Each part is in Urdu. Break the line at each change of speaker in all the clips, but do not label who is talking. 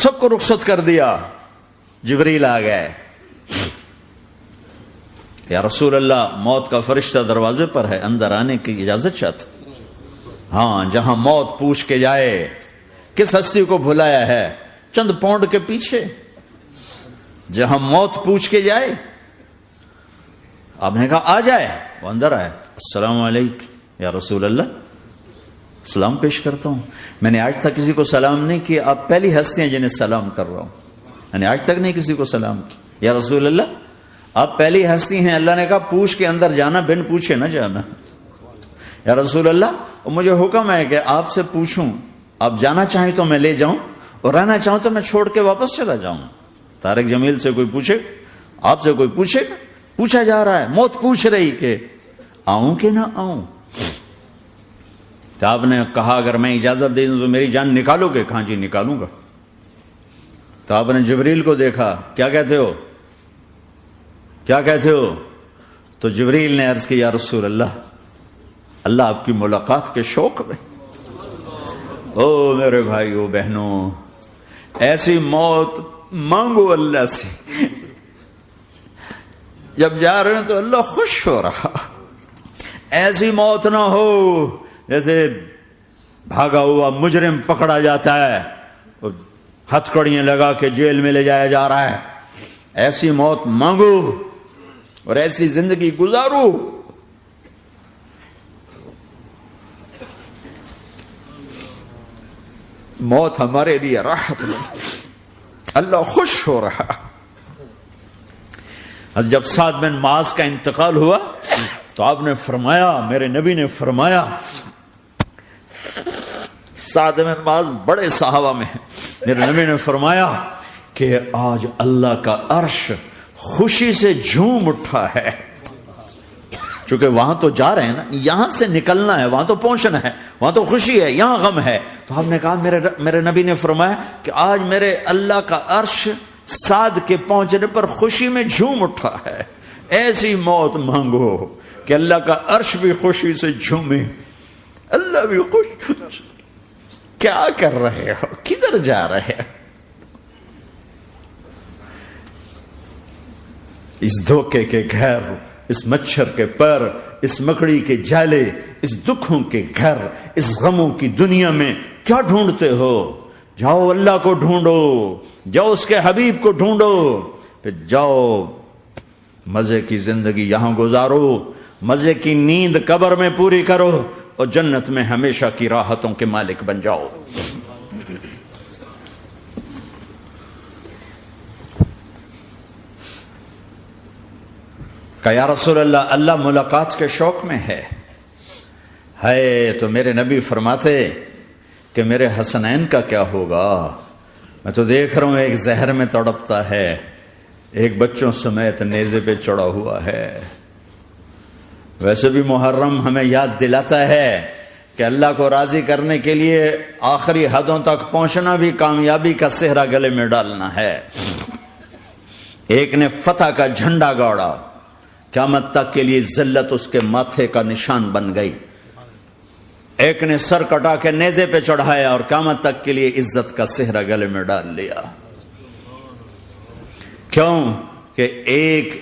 سب کو رخصت کر دیا. جبریل آ گئے. یا رسول اللہ موت کا فرشتہ دروازے پر ہے, اندر آنے کی اجازت چاہتا. ہاں, جہاں موت پوچھ کے جائے کس ہستی کو بھلایا ہے, چند پاؤنڈ کے پیچھے جہاں موت پوچھ کے جائے. آپ نے کہا آ جائے, وہ اندر آئے. السلام علیکم یا رسول اللہ, سلام پیش کرتا ہوں. میں نے آج تک کسی کو سلام نہیں کیا, آپ پہلی ہستی ہیں جنہیں سلام کر رہا ہوں. میں نے آج تک نہیں کسی کو سلام کیا. یا رسول اللہ آپ پہلی ہستی ہیں. اللہ نے کہا پوچھ کے اندر جانا, بن پوچھے نہ جانا. یا رسول اللہ مجھے حکم ہے کہ آپ سے پوچھوں, آپ جانا چاہیں تو میں لے جاؤں, اور رہنا چاہوں تو میں چھوڑ کے واپس چلا جاؤں. طارق جمیل سے کوئی پوچھے, آپ سے کوئی پوچھے, پوچھا جا رہا ہے, موت پوچھ رہی کہ آؤں کہ نہ آؤں. تو آپ نے کہا اگر میں اجازت دے دوں تو میری جان نکالو گے؟ کہاں جی نکالوں گا. تو آپ نے جبریل کو دیکھا, کیا کہتے ہو, کیا کہتے ہو؟ تو جبریل نے عرض کی یا رسول اللہ, اللہ آپ کی ملاقات کے شوق میں. او میرے بھائیو بہنوں, ایسی موت مانگو اللہ سے. جب جا رہے ہیں تو اللہ خوش ہو رہا. ایسی موت نہ ہو جیسے بھاگا ہوا مجرم پکڑا جاتا ہے, ہتھکڑیاں لگا کے جیل میں لے جایا جا رہا ہے. ایسی موت مانگو اور ایسی زندگی گزارو. موت ہمارے لیے راحت نہیں, اللہ خوش ہو رہا. جب سعد بن معاذ کا انتقال ہوا تو آپ نے فرمایا, میرے نبی نے فرمایا, سعد بن معاذ بڑے صحابہ میں ہیں, میرے نبی نے فرمایا کہ آج اللہ کا عرش خوشی سے جھوم اٹھا ہے. چونکہ وہاں تو جا رہے ہیں نا, یہاں سے نکلنا ہے, وہاں تو پہنچنا ہے, وہاں تو خوشی ہے, یہاں غم ہے. تو آپ نے کہا, میرے نبی نے فرمایا کہ آج میرے اللہ کا عرش سعد کے پہنچنے پر خوشی میں جھوم اٹھا ہے. ایسی موت مانگو کہ اللہ کا عرش بھی خوشی سے جھومے, اللہ بھی خوش. کیا کر رہے ہو, کدھر جا رہے ہو؟ اس دھوکے کے گھر, اس مچھر کے پر, اس مکڑی کے جالے, اس دکھوں کے گھر, اس غموں کی دنیا میں کیا ڈھونڈتے ہو؟ جاؤ اللہ کو ڈھونڈو, جاؤ اس کے حبیب کو ڈھونڈو, پھر جاؤ مزے کی زندگی یہاں گزارو, مزے کی نیند قبر میں پوری کرو, اور جنت میں ہمیشہ کی راحتوں کے مالک بن جاؤ. کہ یا رسول اللہ, اللہ ملاقات کے شوق میں ہے. تو میرے نبی فرماتے کہ میرے حسنین کا کیا ہوگا؟ میں تو دیکھ رہا ہوں ایک زہر میں تڑپتا ہے, ایک بچوں سمیت نیزے پہ چڑھا ہوا ہے. ویسے بھی محرم ہمیں یاد دلاتا ہے کہ اللہ کو راضی کرنے کے لیے آخری حدوں تک پہنچنا بھی کامیابی کا صحرا گلے میں ڈالنا ہے. ایک نے فتح کا جھنڈا گاڑا, قیامت تک کے لیے ذلت اس کے ماتھے کا نشان بن گئی. ایک نے سر کٹا کے نیزے پہ چڑھایا اور قیامت تک کے لیے عزت کا صحرا گلے میں ڈال لیا. کیوں کہ ایک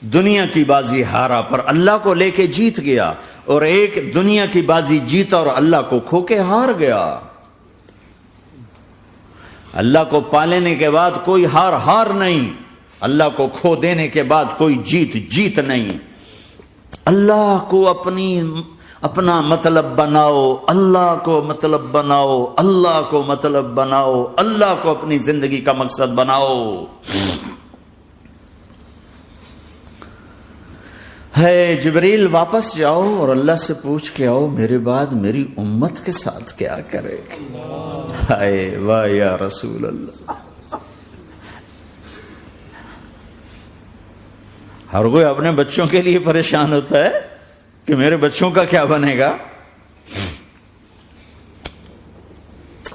دنیا کی بازی ہارا پر اللہ کو لے کے جیت گیا, اور ایک دنیا کی بازی جیتا اور اللہ کو کھو کے ہار گیا. اللہ کو پالنے کے بعد کوئی ہار نہیں, اللہ کو کھو دینے کے بعد کوئی جیت نہیں. اللہ کو اپنا مطلب بناؤ, اللہ کو مطلب بناؤ, اللہ کو مطلب بناؤ, اللہ کو اپنی زندگی کا مقصد بناؤ. ہے جبریل واپس جاؤ اور اللہ سے پوچھ کے آؤ میرے بعد میری امت کے ساتھ کیا کرے گا. ہائے واہ یا رسول اللہ. ہر کوئی اپنے بچوں کے لیے پریشان ہوتا ہے کہ میرے بچوں کا کیا بنے گا.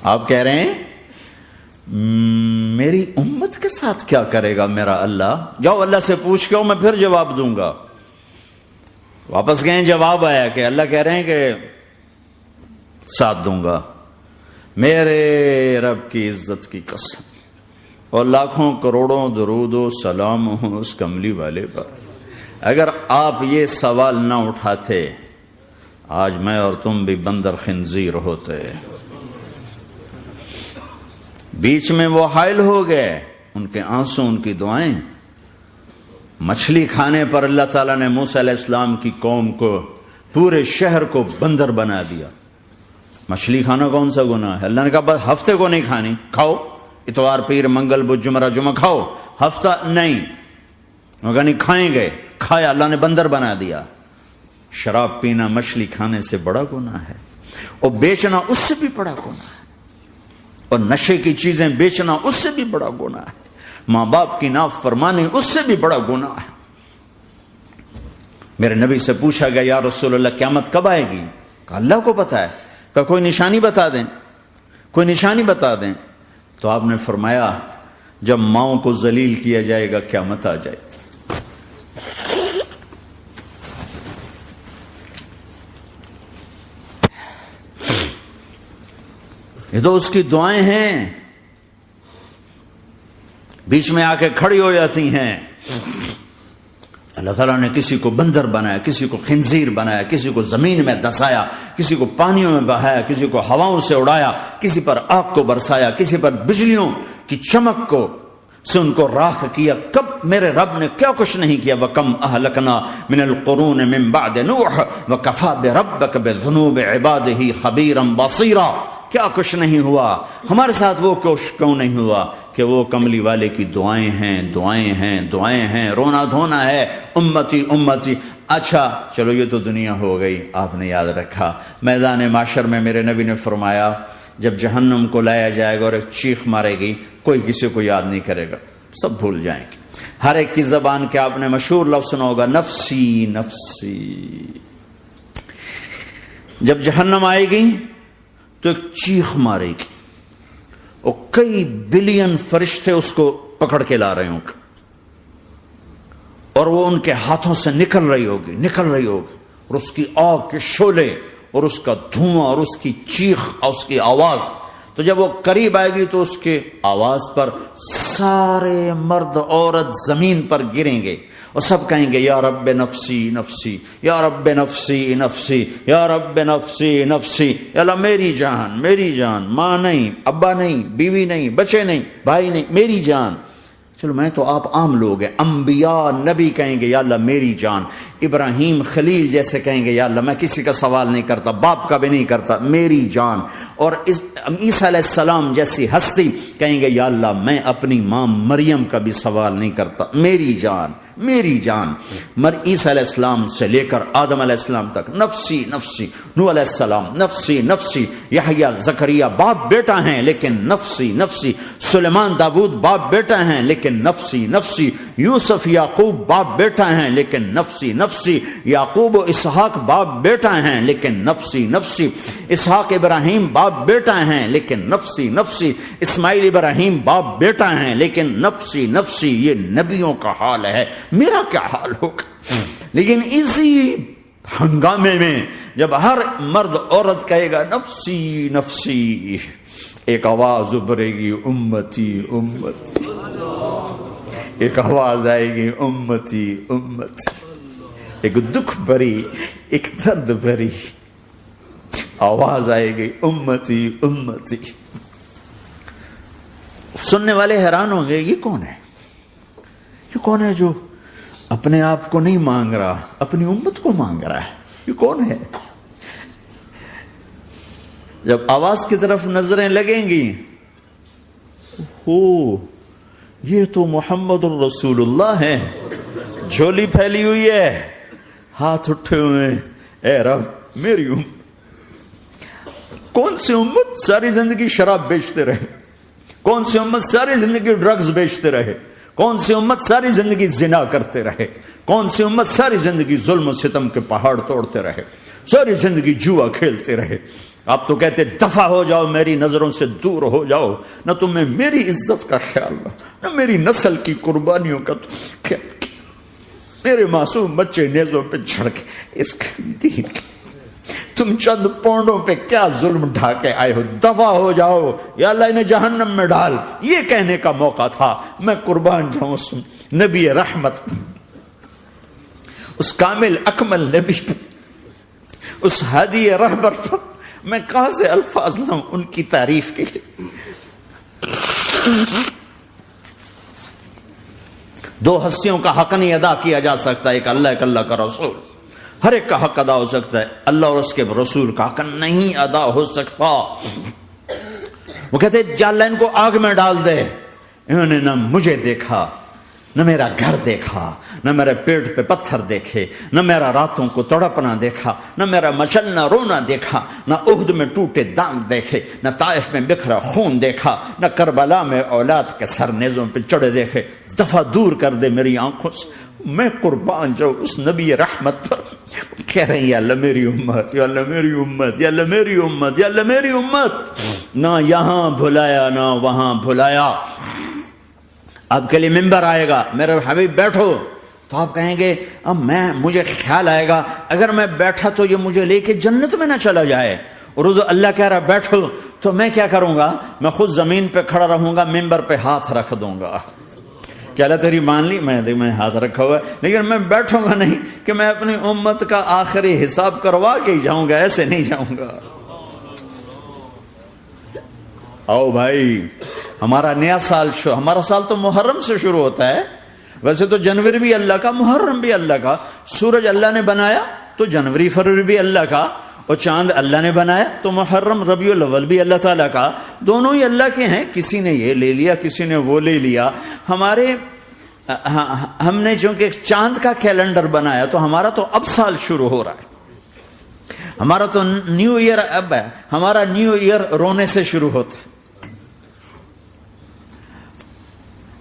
آپ کہہ رہے ہیں میری امت کے ساتھ کیا کرے گا میرا اللہ. جاؤ اللہ سے پوچھ کے آؤ, میں پھر جواب دوں گا. واپس گئے, جواب آیا کہ اللہ کہہ رہے ہیں کہ ساتھ دوں گا. میرے رب کی عزت کی قسم, اور لاکھوں کروڑوں درود و سلام ہوں اس کملی والے پر. اگر آپ یہ سوال نہ اٹھاتے آج میں اور تم بھی بندر خنزیر ہوتے. بیچ میں وہ حائل ہو گئے، ان کے آنسو، ان کی دعائیں. مچھلی کھانے پر اللہ تعالیٰ نے موسیٰ علیہ السلام کی قوم کو، پورے شہر کو بندر بنا دیا. مچھلی کھانا کون سا گناہ ہے؟ اللہ نے کہا بس ہفتے کو نہیں کھانی، کھاؤ اتوار پیر منگل بدھ جمعہ جمعہ کھاؤ، ہفتہ نہیں. مگر نہیں کھائیں گے، کھایا، اللہ نے بندر بنا دیا. شراب پینا مچھلی کھانے سے بڑا گناہ ہے، اور بیچنا اس سے بھی بڑا گناہ ہے، اور نشے کی چیزیں بیچنا اس سے بھی بڑا گناہ ہے، ماں باپ کی نافرمانی اس سے بھی بڑا گناہ ہے. میرے نبی سے پوچھا گیا یا رسول اللہ قیامت کب آئے گی؟ کہا اللہ کو پتا ہے. کہا کوئی نشانی بتا دیں، کوئی نشانی بتا دیں. تو آپ نے فرمایا جب ماؤں کو ذلیل کیا جائے گا قیامت آ جائے. یہ تو اس کی دعائیں ہیں، بیچ میں آ کے کھڑی ہو جاتی ہیں. اللہ تعالیٰ نے کسی کو بندر بنایا، کسی کو خنزیر بنایا، کسی کو زمین میں دسایا، کسی کو پانیوں میں بہایا، کسی کو ہواؤں سے اڑایا، کسی پر آگ کو برسایا، کسی پر بجلیوں کی چمک کو سے ان کو راکھ کیا. کب میرے رب نے کیا کچھ نہیں کیا. وَكَمْ أَهْلَكْنَا مِنَ الْقُرُونِ مِنْ بَعْدِ نُوحٍ وَكَفَى بِرَبِّكَ بِذُنُوبِ عِبَادِهِ خَبِيرًا بَصِيرًا. کیا کچھ نہیں ہوا ہمارے ساتھ، وہ کچھ کیوں نہیں ہوا کہ وہ کملی والے کی دعائیں ہیں، دعائیں ہیں، دعائیں ہیں، رونا دھونا ہے، امتی امتی. اچھا چلو یہ تو دنیا ہو گئی. آپ نے یاد رکھا میدان معاشر میں میرے نبی نے فرمایا جب جہنم کو لایا جائے گا اور ایک چیخ مارے گی، کوئی کسی کو یاد نہیں کرے گا، سب بھول جائیں گے. ہر ایک کی زبان کے آپ نے مشہور لفظ سنا ہوگا نفسی نفسی. جب جہنم آئے گی تو ایک چیخ مارے گی اور کئی بلین فرشتے اس کو پکڑ کے لا رہے ہوں گے، اور وہ ان کے ہاتھوں سے نکل رہی ہوگی، اور اس کی آگ کے شعلے اور اس کا دھواں اور اس کی چیخ اور اس کی آواز. تو جب وہ قریب آئے گی تو اس کے آواز پر سارے مرد عورت زمین پر گریں گے اور سب کہیں گے یا رب نفسی نفسی، یا رب نفسی نفسی، یا رب نفسی نفسی. یا اللہ میری جان، میری جان، ماں نہیں، ابا نہیں، بیوی نہیں، بچے نہیں، بھائی نہیں، میری جان. چلو میں تو آپ عام لوگ ہیں، انبیاء نبی کہیں گے یا اللہ میری جان. ابراہیم خلیل جیسے کہیں گے یا اللہ میں کسی کا سوال نہیں کرتا، باپ کا بھی نہیں کرتا، میری جان. اور عیسیٰ علیہ السلام جیسی ہستی کہیں گے یا اللہ میں اپنی ماں مریم کا بھی سوال نہیں کرتا، میری جان، میری جان. عیسیٰ علیہ السلام سے لے کر آدم علیہ السلام تک نفسی نفسی. نوح علیہ السلام نفسی نفسی. یحییٰ زکریا باپ بیٹا ہیں لیکن نفسی نفسی. سلیمان داؤد باپ بیٹا ہیں لیکن نفسی نفسی. یوسف یعقوب باپ بیٹا ہیں لیکن نفسی نفسی. یعقوب و اسحاق باپ بیٹا ہیں لیکن نفسی نفسی. اسحاق ابراہیم باپ بیٹا ہیں لیکن نفسی نفسی. اسماعیل ابراہیم باپ بیٹا ہیں لیکن نفسی نفسی. یہ نبیوں کا حال ہے، میرا کیا حال ہوگا؟ لیکن اسی ہنگامے میں جب ہر مرد عورت کہے گا نفسی نفسی، ایک آواز ابھرے گی امتی امتی. ایک آواز آئے گی امتی امتی. ایک دکھ بھری، ایک درد بھری آواز آئے گی امتی امتی. سننے والے حیران ہوں گے یہ کون ہے، یہ کون ہے جو اپنے آپ کو نہیں مانگ رہا، اپنی امت کو مانگ رہا ہے، یہ کون ہے؟ جب آواز کی طرف نظریں لگیں گی، ہو یہ تو محمد الرسول اللہ ہے، جھولی پھیلی ہوئی ہے، ہاتھ اٹھے ہوئے، اے رب میری امت. کون سی امت ساری زندگی شراب بیچتے رہے؟ کون سی امت ساری زندگی ڈرگز بیچتے رہے؟ کون سی امت ساری زندگی زنا کرتے رہے؟ کون سی امت ساری زندگی ظلم و ستم کے پہاڑ توڑتے رہے؟ ساری زندگی جوا کھیلتے رہے؟ آپ تو کہتے دفع ہو جاؤ، میری نظروں سے دور ہو جاؤ، نہ تمہیں میری عزت کا خیال نہ میری نسل کی قربانیوں کا خیال. میرے معصوم بچے نیزوں پہ جھڑ کے اس دین تم چند پونڈوں پہ کیا ظلم ڈھا کے آئے ہو، دفع ہو جاؤ یا اللہ انہیں جہنم میں ڈال، یہ کہنے کا موقع تھا۔ میں قربان جاؤں اس نبی رحمت، اس کامل اکمل نبی پر، اس ہادی رہبر پر میں کہاں سے الفاظ لاؤں ان کی تعریف کے لیے۔ دو ہستیوں کا حق نہیں ادا کیا جا سکتا، ایک اللہ، ایک اللہ کا رسول۔ ہر ایک کا حق ادا ہو سکتا ہے، اللہ اور اس کے رسول کا حق نہیں ادا ہو سکتا۔ وہ کہتے جا اللہ ان کو آگ میں ڈال دے۔ انہوں نے نہ مجھے دیکھا، نہ میرا گھر دیکھا، نہ میرے پیٹ پہ پتھر دیکھے، نہ میرا راتوں کو تڑپنا دیکھا، نہ میرا مچلنا رونا دیکھا، نہ احد میں ٹوٹے دانت دیکھے، نہ طائف میں بکھرا خون دیکھا، نہ کربلا میں اولاد کے سر نیزوں پہ چڑھے دیکھے۔ دفعہ دور کر دے میری آنکھوں سے۔ میں قربان جاؤں اس نبی رحمت پر۔ کہہ رہے ہیں یا اللہ میری امت، یا اللہ میری امت، یا اللہ میری امت، یا اللہ میری امت۔ نہ یہاں بھلایا نہ وہاں بھلایا۔ آپ کے لیے ممبر آئے گا، میرے حبیب بیٹھو، تو آپ کہیں گے اب مجھے خیال آئے گا اگر میں بیٹھا تو یہ مجھے لے کے جنت میں نہ چلا جائے، اور اللہ کہہ رہا بیٹھو تو میں کیا کروں گا؟ میں خود زمین پہ کھڑا رہوں گا، ممبر پہ ہاتھ رکھ دوں گا۔ کہ اللہ تیری مان لی، میں ہاتھ رکھا ہوا ہے، لیکن میں بیٹھوں گا نہیں کہ میں اپنی امت کا آخری حساب کروا کے ہی جاؤں گا، ایسے نہیں جاؤں گا۔ آؤ بھائی، ہمارا نیا سال ہمارا سال تو محرم سے شروع ہوتا ہے۔ ویسے تو جنوری بھی اللہ کا، محرم بھی اللہ کا، سورج اللہ نے بنایا تو جنوری فروری بھی اللہ کا، اور چاند اللہ نے بنایا تو محرم ربیع الاول بھی اللہ تعالیٰ کا، دونوں ہی اللہ کے ہیں۔ کسی نے یہ لے لیا، کسی نے وہ لے لیا۔ ہم نے چونکہ چاند کا کیلنڈر بنایا تو ہمارا تو اب سال شروع ہو رہا ہے، ہمارا تو نیو ایئر اب ہے، ہمارا نیو ایئر رونے سے شروع ہوتا ہے۔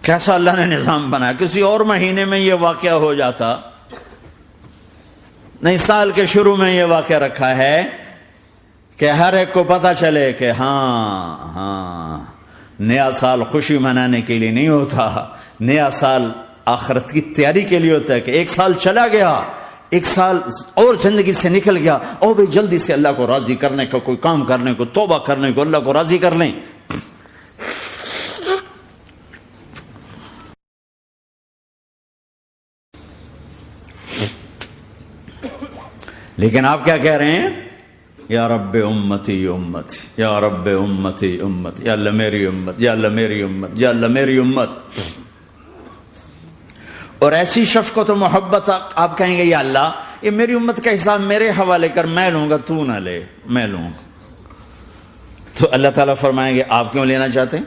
کیسا اللہ نے نظام بنایا، کسی اور مہینے میں یہ واقعہ ہو جاتا، نہیں سال کے شروع میں یہ واقعہ رکھا ہے کہ ہر ایک کو پتا چلے کہ ہاں نیا سال خوشی منانے کے لیے نہیں ہوتا، نیا سال آخرت کی تیاری کے لیے ہوتا ہے۔ کہ ایک سال چلا گیا، ایک سال اور زندگی سے نکل گیا، اور بھی جلدی سے اللہ کو راضی کرنے کا کوئی کام کرنے کو، توبہ کرنے کو، اللہ کو راضی کر لیں۔ لیکن آپ کیا کہہ رہے ہیں؟ یا رب امتی امت، یا رب امتی امت، یا اللہ میری امت، یا اللہ میری امت، یا اللہ میری امت۔ اور ایسی شفقت و محبت آپ کہیں گے یا اللہ یہ میری امت کا حساب میرے حوالے کر، میں لوں گا، تو نہ لے، میں لوں گا۔ تو اللہ تعالیٰ فرمائیں گے آپ کیوں لینا چاہتے ہیں؟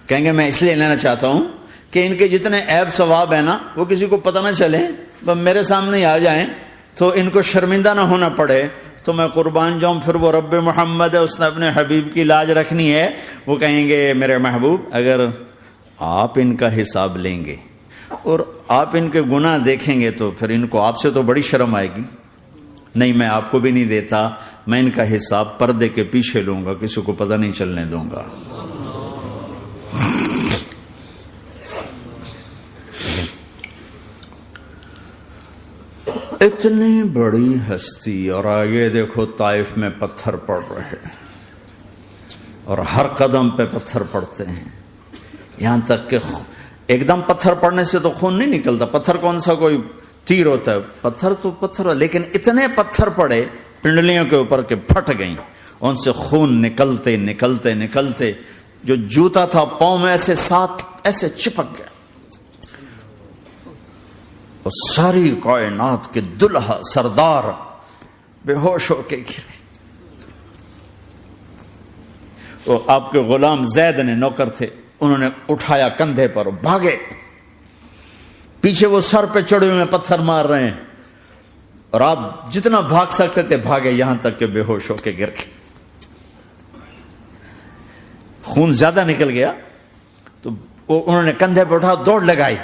کہیں گے میں اس لیے لینا چاہتا ہوں کہ ان کے جتنے عیب ثواب ہیں نا وہ کسی کو پتہ نہ چلے، تو میرے سامنے آ جائیں تو ان کو شرمندہ نہ ہونا پڑے، تو میں قربان جاؤں۔ پھر وہ رب محمد ہے، اس نے اپنے حبیب کی لاج رکھنی ہے، وہ کہیں گے میرے محبوب اگر آپ ان کا حساب لیں گے اور آپ ان کے گناہ دیکھیں گے تو پھر ان کو آپ سے تو بڑی شرم آئے گی۔ نہیں میں آپ کو بھی نہیں دیتا، میں ان کا حساب پردے کے پیچھے لوں گا، کسی کو پتہ نہیں چلنے دوں گا۔ اتنی بڑی ہستی، اور آگے دیکھو طائف میں پتھر پڑ رہے ہیں، اور ہر قدم پہ پتھر پڑتے ہیں، یہاں تک کہ ایک دم پتھر پڑنے سے تو خون نہیں نکلتا، پتھر کون سا کوئی تیر ہوتا ہے، پتھر تو پتھر، لیکن اتنے پتھر پڑے پنڈلیوں کے اوپر کہ پھٹ گئیں، ان سے خون نکلتے نکلتے نکلتے جو جوتا تھا پاؤں میں ایسے چپک گیا، اور ساری کائنات کے دلہا سردار بے ہوش ہو کے گرے۔ وہ آپ کے غلام زید نے نوکر تھے، انہوں نے اٹھایا کندھے پر، بھاگے، پیچھے وہ سر پہ چڑھے ہوئے پتھر مار رہے ہیں، اور آپ جتنا بھاگ سکتے تھے بھاگے، یہاں تک کہ بے ہوش ہو کے گر گئے۔ خون زیادہ نکل گیا تو انہوں نے کندھے پہ اٹھا، دوڑ لگائی،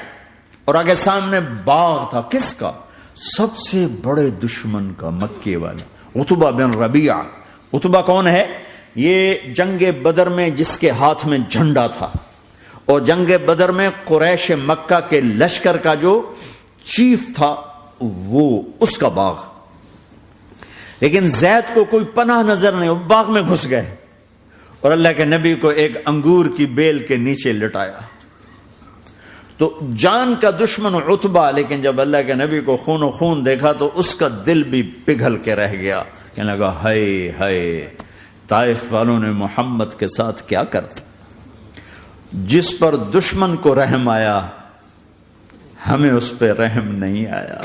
اور آگے سامنے باغ تھا، کس کا؟ سب سے بڑے دشمن کا، مکے والے عتبہ بن ربیعہ۔ عتبہ کون ہے؟ یہ جنگ بدر میں جس کے ہاتھ میں جھنڈا تھا، اور جنگ بدر میں قریش مکہ کے لشکر کا جو چیف تھا وہ اس کا باغ۔ لیکن زید کو کوئی پناہ نظر نہیں، وہ باغ میں گھس گئے اور اللہ کے نبی کو ایک انگور کی بیل کے نیچے لٹایا. تو جان کا دشمن عتبہ، لیکن جب اللہ کے نبی کو خون و خون دیکھا تو اس کا دل بھی پگھل کے رہ گیا. کہنے لگا ہائے ہائے، طائف والوں نے محمد کے ساتھ کیا کرتا. جس پر دشمن کو رحم آیا ہمیں اس پہ رحم نہیں آیا،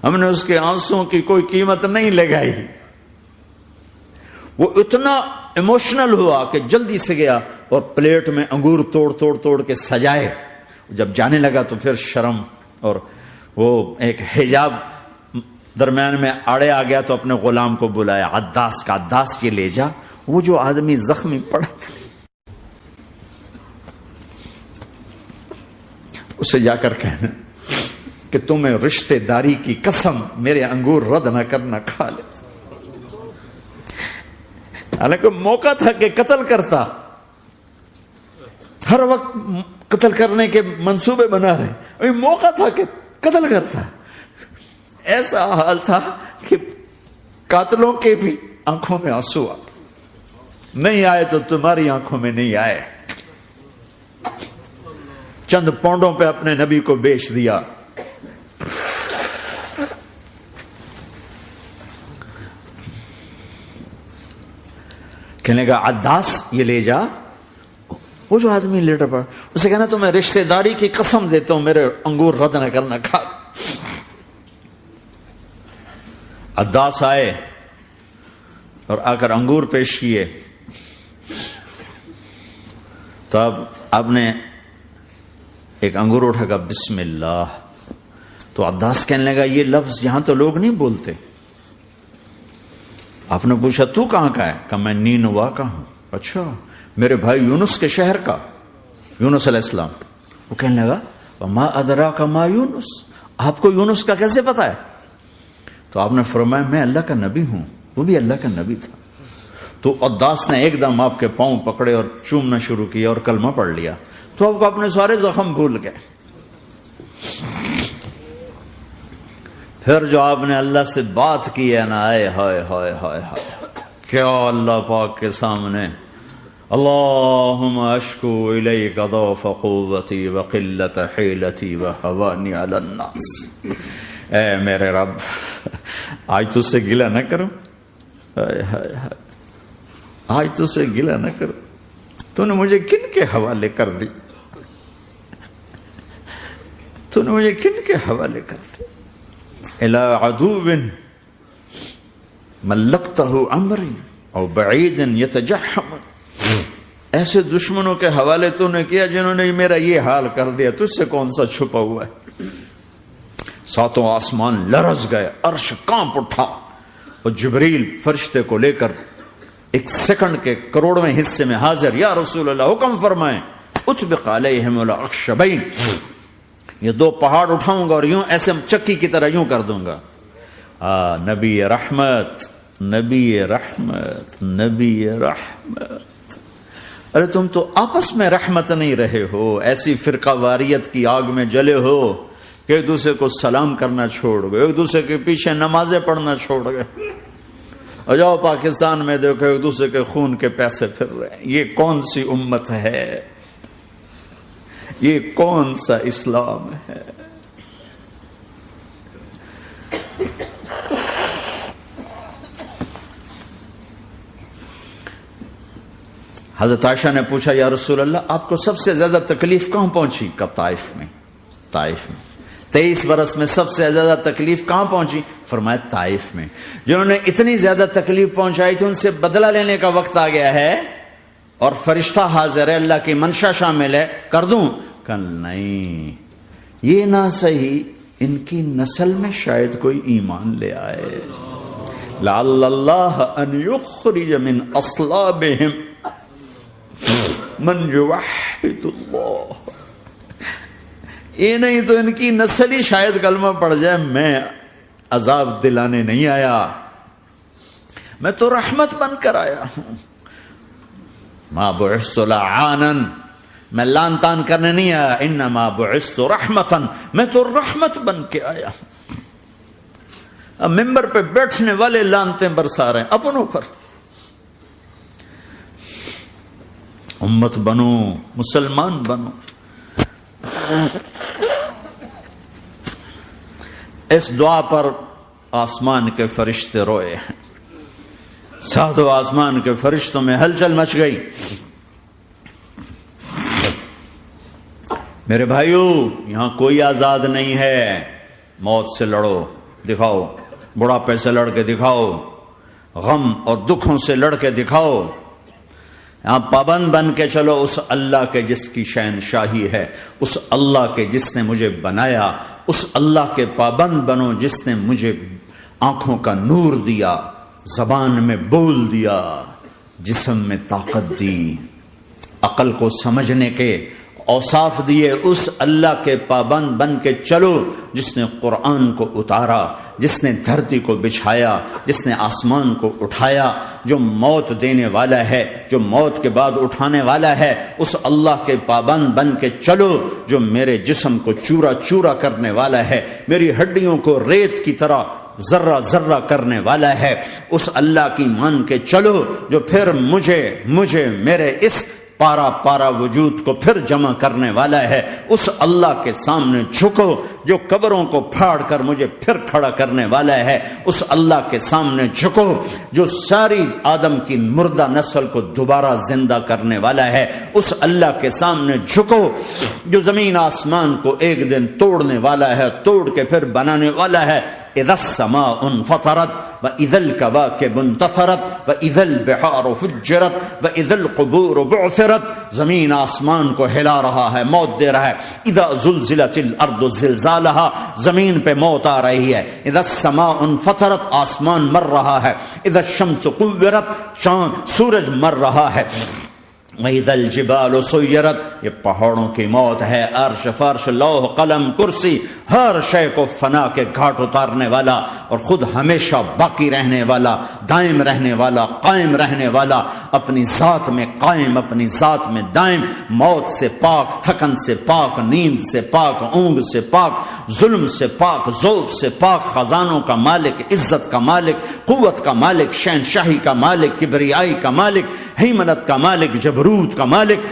ہم نے اس کے آنسوں کی کوئی قیمت نہیں لگائی. وہ اتنا ایموشنل ہوا کہ جلدی سے گیا اور پلیٹ میں انگور توڑ کے سجائے. جب جانے لگا تو پھر شرم اور وہ ایک حجاب درمیان میں آڑے آ گیا تو اپنے غلام کو بلایا، عداس کا، عداس یہ لے جا وہ جو آدمی زخمی پڑا اسے جا کر کہنا کہ تمہیں رشتے داری کی قسم میرے انگور رد نہ کرنا، کھا لے. حالانکہ موقع تھا کہ قتل کرتا، ہر وقت قتل کرنے کے منصوبے بنا رہے، ابھی موقع تھا کہ قتل کرتا. ایسا حال تھا کہ قاتلوں کے بھی آنکھوں میں آنسو آ نہیں آئے تو تمہاری آنکھوں میں نہیں آئے. چند پونڈوں پہ اپنے نبی کو بیچ دیا. کہنے کا عداس یہ لے جا، وہ جو آدمی لیٹر پڑا اسے کہنا تو میں رشتہ داری کی قسم دیتا ہوں میرے انگور رد نہ کرنا، کھا. عداس آئے اور آ کر انگور پیش کیے تو اب آپ نے ایک انگور اٹھا کر بسم اللہ. تو عداس کہنے لگا یہ لفظ یہاں تو لوگ نہیں بولتے. آپ نے پوچھا تو کہاں کا ہے؟ کہا میں نینوا کا ہوں. اچھا، میرے بھائی یونس کے شہر کا، یونس علیہ السلام. وہ کہنے لگا وما ادراک ما یونس، آپ کو یونس کا کیسے پتا ہے؟ تو آپ نے فرمایا میں اللہ کا نبی ہوں، وہ بھی اللہ کا نبی تھا. تو عداس نے ایک دم آپ کے پاؤں پکڑے اور چومنا شروع کیا اور کلمہ پڑھ لیا. تو آپ کو اپنے سارے زخم بھول گئے. پھر جو آپ نے اللہ سے بات کی ہے نا، آئے ہائے ہائے ہائے ہائے، کیا اللہ پاک کے سامنے اللہم اشکو الیک ضعف قوتی وقلت حیلتی وہوانی علی الناس. اے میرے رب آج تجھ سے گلہ نہ کرو، آج تجھ سے گلہ نہ کرو، تو نے مجھے کن کے حوالے کر دی، تو نے مجھے کن کے حوالے کر دی. الی عدو ملکتہ امری او بعید یتجحم، ایسے دشمنوں کے حوالے تو نے کیا جنہوں نے میرا یہ حال کر دیا، تجھ سے کون سا چھپا ہوا ہے. ساتوں آسمان لرز گئے، عرش کانپ اٹھا اور جبریل فرشتے کو لے کر ایک سیکنڈ کے کروڑویں حصے میں حاضر. یا رسول اللہ حکم فرمائیں اطبق علیہم الاخشبین، یہ دو پہاڑ اٹھاؤں گا اور یوں ایسے چکی کی طرح یوں کر دوں گا. نبی رحمت، نبی رحمت، نبی رحمت. ارے تم تو آپس میں رحمت نہیں رہے ہو، ایسی فرقہ واریت کی آگ میں جلے ہو کہ ایک دوسرے کو سلام کرنا چھوڑ گئے، ایک دوسرے کے پیچھے نمازیں پڑھنا چھوڑ گئے. اور جاؤ پاکستان میں دیکھو ایک دوسرے کے خون کے پیسے پھر رہے ہیں. یہ کون سی امت ہے؟ یہ کون سا اسلام ہے؟ حضرت عائشہ نے پوچھا یا رسول اللہ آپ کو سب سے زیادہ تکلیف کہاں پہنچی؟ کہا طائف میں. طائف میں 23 برس میں سب سے زیادہ تکلیف کہاں پہنچی؟ فرمایا طائف میں. جنہوں نے اتنی زیادہ تکلیف پہنچائی تھی ان سے بدلہ لینے کا وقت آ گیا ہے اور فرشتہ حاضر ہے، اللہ کی منشا شامل ہے، کر دوں؟ کہ نہیں، یہ نہ صحیح، ان کی نسل میں شاید کوئی ایمان لے آئے. لعل اللہ ان یخرج من اصلابہم من یوحد اللہ. یہ نہیں تو ان کی نسل ہی شاید کلمہ پڑ جائے. میں عذاب دلانے نہیں آیا، میں تو رحمت بن کر آیا ہوں. ما بعثت لعانا، میں لان تان کرنے نہیں آیا. انما بعثت رحمتا، میں تو رحمت بن کے آیا ہوں. اب ممبر پہ بیٹھنے والے لانتیں برسا رہے ہیں اپنوں پر. امت بنو، مسلمان بنو. اس دعا پر آسمان کے فرشتے روئے ہیں. ساتوں آسمان کے فرشتوں میں ہلچل مچ گئی. میرے بھائیو، یہاں کوئی آزاد نہیں ہے. موت سے لڑو، دکھاؤ. بڑھاپے سے لڑ کے دکھاؤ. غم اور دکھوں سے لڑ کے دکھاؤ. یہاں پابند بن کے چلو اس اللہ کے جس کی شہنشاہی ہے، اس اللہ کے جس نے مجھے بنایا، اس اللہ کے پابند بنو جس نے مجھے آنکھوں کا نور دیا، زبان میں بول دیا، جسم میں طاقت دی، عقل کو سمجھنے کے اوصاف دیے. اس اللہ کے پابند بن کے چلو جس نے قرآن کو اتارا، جس نے دھرتی کو بچھایا، جس نے آسمان کو اٹھایا، جو موت دینے والا ہے، جو موت کے بعد اٹھانے والا ہے. اس اللہ کے پابند بن کے چلو جو میرے جسم کو چورا چورا کرنے والا ہے، میری ہڈیوں کو ریت کی طرح ذرہ ذرہ کرنے والا ہے. اس اللہ کی مان کے چلو جو پھر مجھے میرے اس پارا پارا وجود کو پھر جمع کرنے والا ہے. اس اللہ کے سامنے جھکو جو قبروں کو پھاڑ کر مجھے پھر کھڑا کرنے والا ہے. اس اللہ کے سامنے جھکو جو ساری آدم کی مردہ نسل کو دوبارہ زندہ کرنے والا ہے. اس اللہ کے سامنے جھکو جو زمین آسمان کو ایک دن توڑنے والا ہے، توڑ کے پھر بنانے والا ہے. اذا السماء انفطرت واذا الكواكب انتثرت واذا البحار فجرت واذا القبور بعثرت. زمین آسمان کو ہلا رہا ہے، موت دے رہا ہے. اذا زلزلت الارض زلزالها، زمین پہ موت آ رہی ہے. اذا السماء انفطرت، آسمان مر رہا ہے. اذا الشمس قورت، سورج مر رہا ہے. وَإِذَا الْجِبَالُ سُيِّرَتْ، یہ پہاڑوں کی موت ہے. عرش فرش لوح قلم کرسی ہر شے کو فنا کے گھاٹ اتارنے والا اور خود ہمیشہ باقی رہنے والا، دائم رہنے والا، قائم رہنے والا، اپنی ذات میں قائم، اپنی ذات میں دائم، موت سے پاک، تھکن سے پاک، نیند سے پاک، اونگ سے پاک، ظلم سے پاک، ذوق سے پاک، خزانوں کا مالک، عزت کا مالک، قوت کا مالک، شہنشاہی کا مالک، کبریائی کا مالک، ہیمنت کا مالک، جبروت کا مالک،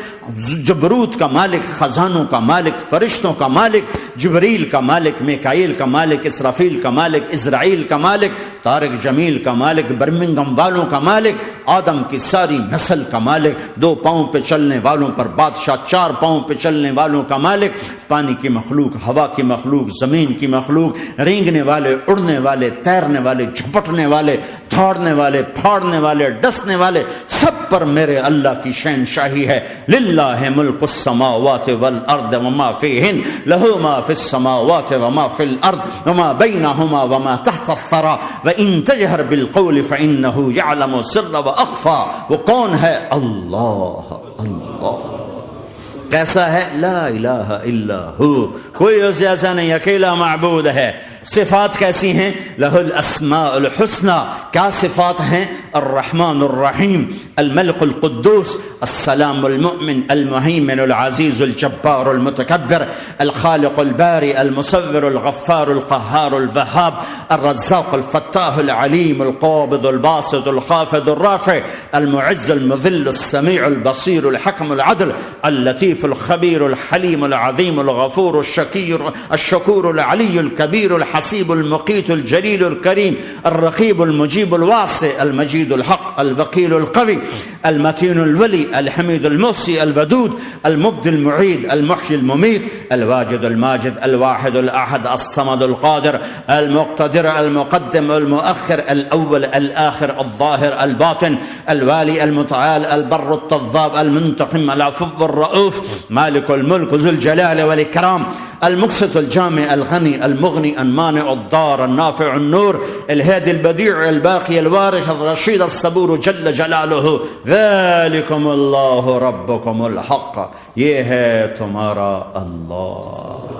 جبروت کا مالک، خزانوں کا مالک، فرشتوں کا مالک، جبریل کا مالک، میکائیل کا مالک، اسرافیل کا مالک، اسرائیل کا مالک، طارق جمیل کا مالک، برمنگم والوں کا مالک، آدم کی ساری نسل کا مالک، 2 پاؤں پہ چلنے والوں پر بادشاہ، 4 پاؤں پہ چلنے والوں کا مالک، پانی کی مخلوق، ہوا کی مخلوق، زمین کی مخلوق، رینگنے والے، اڑنے والے، تیرنے والے، جھپٹنے والے، دھاڑنے والے، پھاڑنے والے، ڈسنے والے، سب پر میرے اللہ کی شہنشاہی ہے. للہ ملک السماوات والارض وما فیہن، لہ ما فی السماوات وما فی الارض وما بینہما وما تحت الثری وان تجہر بالقول فانہ یعلم السر واخفی. وہ کون ہے؟ اللہ. اللہ کیسا ہے؟ لا الہ الا ہو، کوئی اس جیسا نہیں، اکیلا معبود ہے. صفات کیسی ہیں؟ لہ الاسماء الحسنى. کیا صفات ہیں؟ الرحمن الرحیم، الملک القدوس، السلام المؤمن، المہیمن العزیز الجبار المتکبر، الخالق الباری المصور الغفار القہار الوہاب، الرزاق الفتاح العلیم القابض الباسط الخافض الرافع، المعز المذل السمیع البصیر الحکم العدل، اللطیف الخبیر الحلیم العظیم الغفور الشکور العلی الکبیر الحسیب المقیت الجلیل الکریم، الرقیب المجیب الواسع، المجید الحق، الوکیل القوی، المتین الولی، الحمید المحصی، الودود، المبدی المعید، المحیی الممیت، الواجد الماجد، الواحد الاحد، الصمد القادر، المقتدر، المقدم، المؤخر، الاول، الاخر، الظاهر، الباطن، الوالي، المتعال، البر التضاب، المنتقم، العفو الرؤوف، مالك الملك، ذو الجلال والإكرام، المقسط الجامع، الغني، المغني، المانع الضار، النافع النور، الهادي البديع، الباقي الوارث، الرشيد الصبور جل جلاله. ذلكم الله ربكم الحق، یہ ہے تمہارا اللہ.